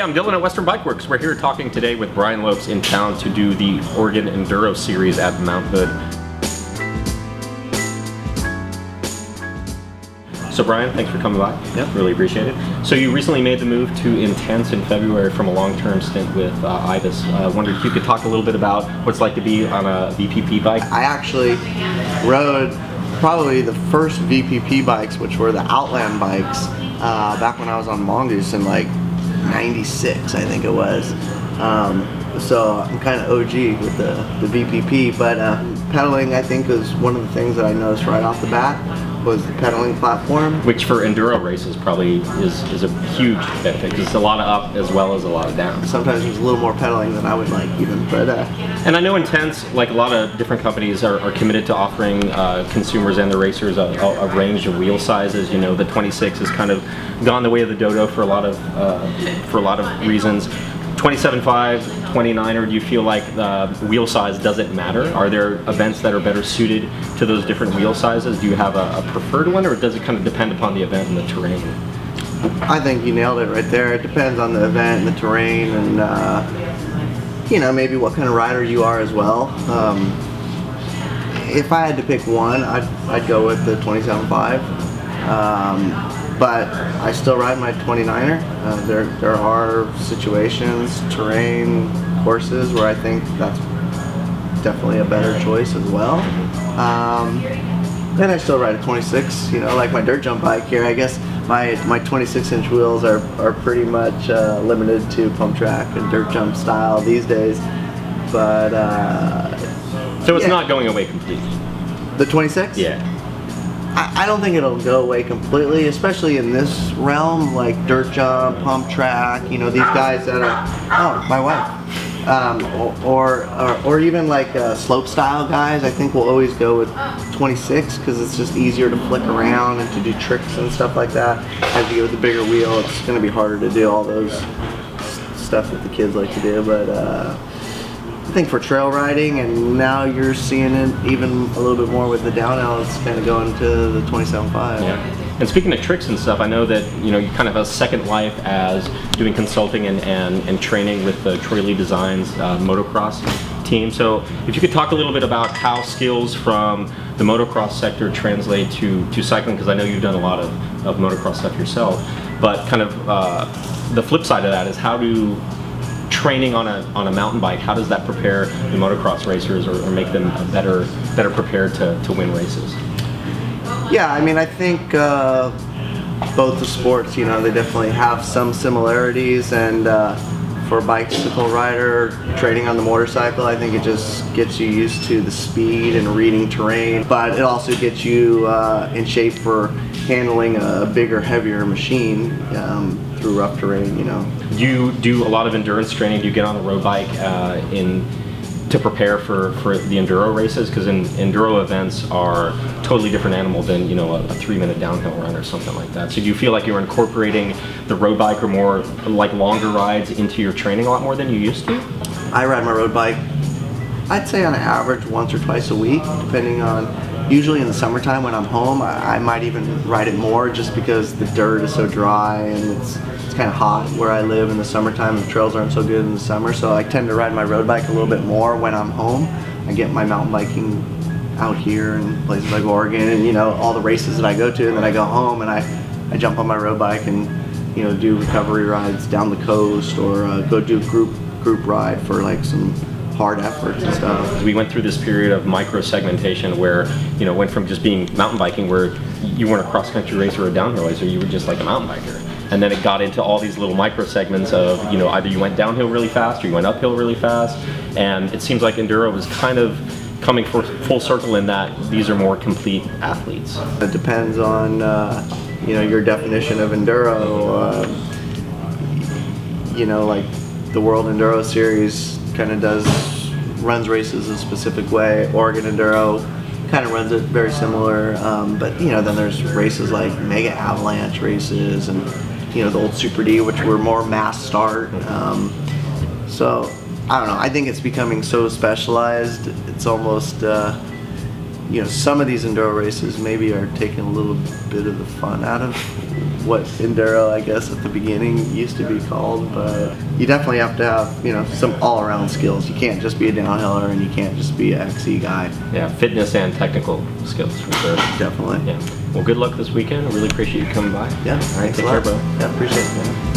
I'm Dylan at Western Bikeworks. We're here talking today with Brian Lopes in town to do the Oregon Enduro Series at Mount Hood. So Brian, thanks for coming by. Yep. Really appreciate it. So you recently made the move to Intense in February from a long-term stint with Ibis. I wondered if you could talk a little bit about what it's like to be on a VPP bike. I actually rode probably the first VPP bikes, which were the Outland bikes, back when I was on Mongoose in like 96, I think it was. So I'm kind of OG with the VPP, but pedaling, I think, is one of the things that I noticed right off the bat, was the pedaling platform. Which for enduro races probably is a huge benefit, because it's a lot of up as well as a lot of down. Sometimes there's a little more pedaling than I would like even, but... And I know Intense, like a lot of different companies, are committed to offering consumers and the racers a range of wheel sizes. You know, the 26 has kind of gone the way of the dodo for a lot of reasons. 27.5, 29er, do you feel like the wheel size doesn't matter? Are there events that are better suited to those different wheel sizes? Do you have a preferred one, or does it kind of depend upon the event and the terrain? I think you nailed it right there. It depends on the event and the terrain, and you know, maybe what kind of rider you are as well. If I had to pick one, I'd go with the 27.5. But I still ride my 29er. There are situations, terrain, courses where I think that's definitely a better choice as well. And I still ride a 26, you know, like my dirt jump bike here. I guess my 26-inch wheels are pretty much limited to pump track and dirt jump style these days. But so it's not going away completely. The 26? Yeah. I don't think it'll go away completely, especially in this realm, like dirt jump, pump track, you know, these guys that are, oh, my wife, or even like slope style guys. I think we'll always go with 26 because it's just easier to flick around and to do tricks and stuff like that. As you go with the bigger wheel, it's going to be harder to do all those stuff that the kids like to do, but I think for trail riding, and now you're seeing it even a little bit more with the downhill, it's kind of going to the 27.5. Yeah. And speaking of tricks and stuff, I know that, you know, you kind of have a second life as doing consulting and training with the Troy Lee Designs motocross team. So if you could talk a little bit about how skills from the motocross sector translate to cycling, because I know you've done a lot of motocross stuff yourself, but kind of the flip side of that is how do training on a mountain bike, how does that prepare the motocross racers or make them better prepared to win races? Yeah, I mean, I think both the sports, you know, they definitely have some similarities, and for a bicycle rider, training on the motorcycle, I think it just gets you used to the speed and reading terrain, but it also gets you in shape for handling a bigger, heavier machine through rough terrain, you know. Do you do a lot of endurance training? Do you get on a road bike to prepare for the enduro races? Because enduro events are a totally different animal than, you know, a 3-minute downhill run or something like that. So do you feel like you're incorporating the road bike or more like longer rides into your training a lot more than you used to? I ride my road bike, I'd say on average once or twice a week, depending on, usually in the summertime when I'm home, I might even ride it more just because the dirt is so dry and it's kind of hot where I live in the summertime, and the trails aren't so good in the summer, so I tend to ride my road bike a little bit more when I'm home. I get my mountain biking out here in places like Oregon and, you know, all the races that I go to, and then I go home and I jump on my road bike and, you know, do recovery rides down the coast, or go do a group ride for like some hard efforts and stuff. We went through this period of micro segmentation where, you know, went from just being mountain biking where you weren't a cross-country racer or a downhill racer, you were just like a mountain biker. And then it got into all these little micro segments of, you know, either you went downhill really fast or you went uphill really fast. And it seems like enduro was kind of coming full circle in that these are more complete athletes. It depends on, you know, your definition of enduro. You know, like the World Enduro Series kind of runs races a specific way. Oregon Enduro kind of runs it very similar, but you know, then there's races like mega avalanche races, and you know, the old Super D, which were more mass start. So I don't know, I think it's becoming so specialized, it's almost you know, some of these enduro races maybe are taking a little bit of the fun out of what enduro, I guess, at the beginning used to be called, but you definitely have to have, you know, some all-around skills. You can't just be a downhiller and you can't just be an XC guy. Yeah, fitness and technical skills for sure. Definitely. Yeah. Well, good luck this weekend. I really appreciate you coming by. Yeah, all right, thanks take a care, lot. bro. Yeah, appreciate it, man.